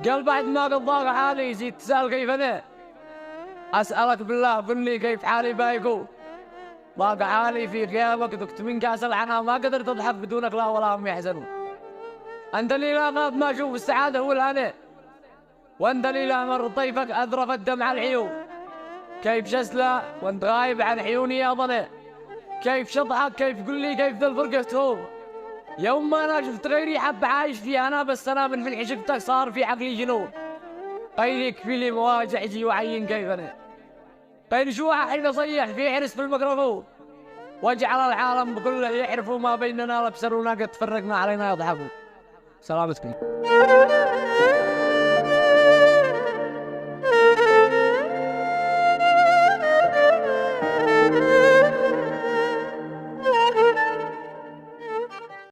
قال بعد ما قد ضاق حالي يزيد تسأل كيف أنا؟ أسألك بالله قل لي كيف حالي بايقو؟ ضاق حالي في غيابك ذقت من كاس العناء ما قدرت أضحك بدونك لا ولا هم يحزنون. أنت اللي لا غاب ما أشوف السعادة هو الهنا، وأنت اللي لا مر طيفك أذرف الدمع العيون. كيف شسلة وأنت غايب عن عيوني يا ضنا؟ كيف شطحك كيف قل لي كيف ذا الفرقة هو؟ يوم ما أنا شفت غيري حب عايش فيه أنا، بس أنا من فين عشقتك صار في عقلي جنون. قيلك في لي مواجع يجي وعين كيف أنا؟ قيل شو حين أصيح في حرس في الميكروفون، واجعل العالم بكله يعرفوا ما بيننا لبسرونا قد تفرقنا علينا يضحكوا. سلامتكم.